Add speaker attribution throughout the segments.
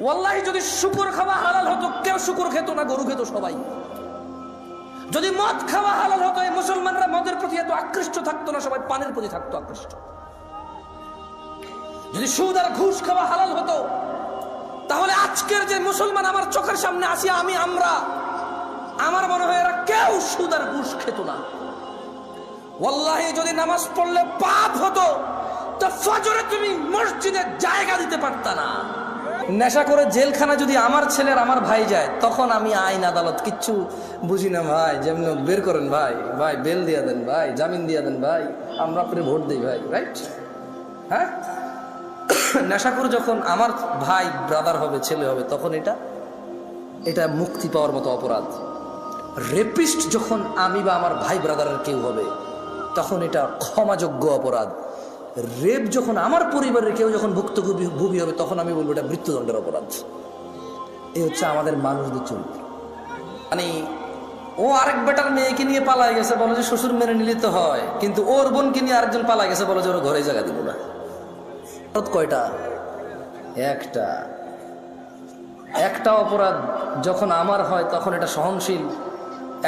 Speaker 1: ওয়াল্লাহি যদি শুকর খাওয়া হালাল হতো কেউ শুকর খেত না, গরু খেত সবাই। যদি মদ খাওয়া হালাল হতো এই মুসলমানরা মদের প্রতি এত আকৃষ্ট থাকতো না, সবাই পানের প্রতি থাকতো আকৃষ্ট। যদি সুদ আর ঘুষ খাওয়া হালাল হতো তাহলে আজকের যে মুসলমান আমার চোখের সামনে আসি আমরা আমার মনে হয় এরা কেউ সুদ আর ঘুষ খেত না। ওয়াল্লাহি যদি নামাজ পড়লে পাপ হতো তো ফজরে তুমি মসজিদে জায়গা দিতে পারতা না। নেশা করে জেলখানা যদি আমার ছেলের আমার ভাই যায় তখন আমি আইন আদালত কিচ্ছু বুঝি না ভাই, যেমন বের করেন ভাই, ভাই বেল দিয়া দেন ভাই, জামিন দিয়া দেন ভাই, আমরা পরে ভোট দিই ভাই, রাইট? হ্যাঁ, নেশা করে যখন আমার ভাই ব্রাদার হবে, ছেলে হবে, তখন এটা মুক্তি পাওয়ার মতো অপরাধ। রেপিস্ট যখন আমি বা আমার ভাই ব্রাদারের কেউ হবে তখন এটা ক্ষমাযোগ্য অপরাধ। রেপ যখন আমার পরিবারের কেউ যখন ভুক্তভোগী হবে তখন আমি বলবো এটা মৃত্যুদণ্ডের অপরাধ। এই হচ্ছে আমাদের মানুষদের চরিত্র। মানে ও আরেক বেটার মেয়েকে নিয়ে পালায় গেছে, বলো যে শ্বশুর মেনে নিলে তো হয়, কিন্তু ওর বোনকে নিয়ে আরেকজন পালায় গেছে, বলো যে ওর ঘরে জায়গা দিব না। কয়টা? একটা অপরাধ যখন আমার হয় তখন এটা সহনশীল,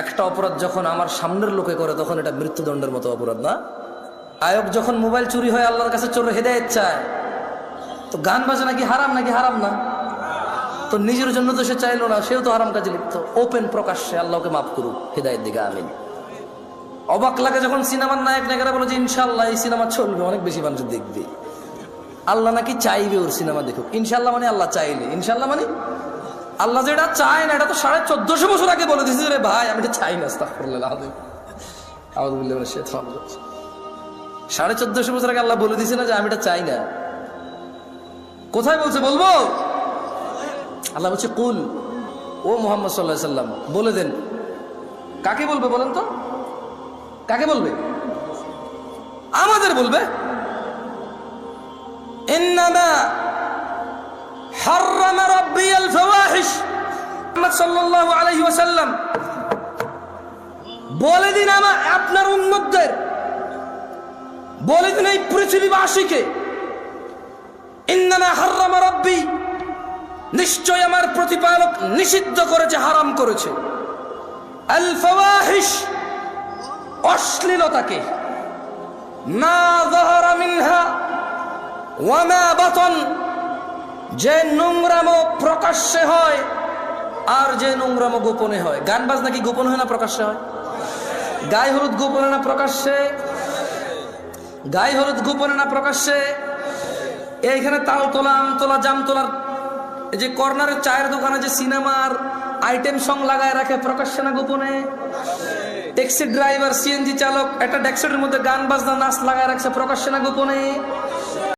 Speaker 1: একটা অপরাধ যখন আমার সামনের লোকে করে তখন এটা মৃত্যুদণ্ডের মতো অপরাধ না? আয়ক যখন মোবাইল চুরি হয় আল্লাহর কাছে চোর হেদায়েত চায়, তো গান বাজনা কি হারাম নাকি হারাম না? তো নিজের জন্য তো সে চাইলো না, সেও তো হারাম কাজে লিপ্ত। ওপেন প্রকাশ্যে আল্লাহকে মাফ করুক, হেদায়েত দিকে আমিন। অবাক লাগে যখন সিনেমার নায়ক নায়িকারা বলে যে ইনশাআল্লাহ এই সিনেমা চলবে, অনেক বেশি মানুষ দেখবে, আল্লাহ নাকি চাইবে ওর সিনেমা দেখুক। ইনশাআল্লাহ মানে আল্লাহ চাইলে, ইনশাআল্লাহ মানে আল্লাহ যেটা চায় না এটা তো 1450 বছর আগে বলে দিয়েছে রে ভাই, আমি এটা চাই না। আস্তাগফিরুল্লাহ আযীম, আউযু বিল্লাহি মিনাশ শাইতানির রাজীম। 1450 বছর আগে আল্লাহ বলে দিয়েছে না যে আমি এটা চাই না? কোথায় বলছে বলবো? আল্লাহ বলছে কুল, ও মুহাম্মদ সাল্লাল্লাহু আলাইহি সাল্লাম বলে দেন। কাকে বলবে বলেন তো? কাকে বলবে? আমাদের বলবে। ইন্নামা হাররামা রাব্বিয়াল ফাওয়াহিশ, মুহাম্মদ সাল্লাল্লাহু আলাইহি ওয়াসাল্লাম বলে দিন আপনার উম্মতদের, বলে দিন এই পৃথিবীবাসীকে, ইন্নামা হাররামা রাব্বি, নিশ্চয় আমার প্রতিপালক নিষিদ্ধ করেছে, হারাম করেছে, আল ফাওয়াহিশ, অশ্লীলতাকে, মা যাহারা মিনহা ওয়া মা বাতন, যে নোংরামো প্রকাশ্যে হয় আর যে নোংরামো গোপনে হয়। গান বাজনা কি গোপন হয় না প্রকাশ্যে হয়? গায়ে হলুদ গোপনে না প্রকাশ্যে? গায়ে হলুদ গোপনে না প্রকাশ্যে? এইখানে তাল তোলা, আম তোলা, জাম তোলার এই যে কর্নারের চায়ের দোকানে যে সিনেমার আইটেম সং লাগায় রাখে, প্রকাশ্যে না গোপনে? ট্যাক্সি ড্রাইভার, সিএনজি চালক একটা ডেস্কের মধ্যে গান বাজনা নাচ লাগায় রাখছে, প্রকাশ্যে না গোপনে?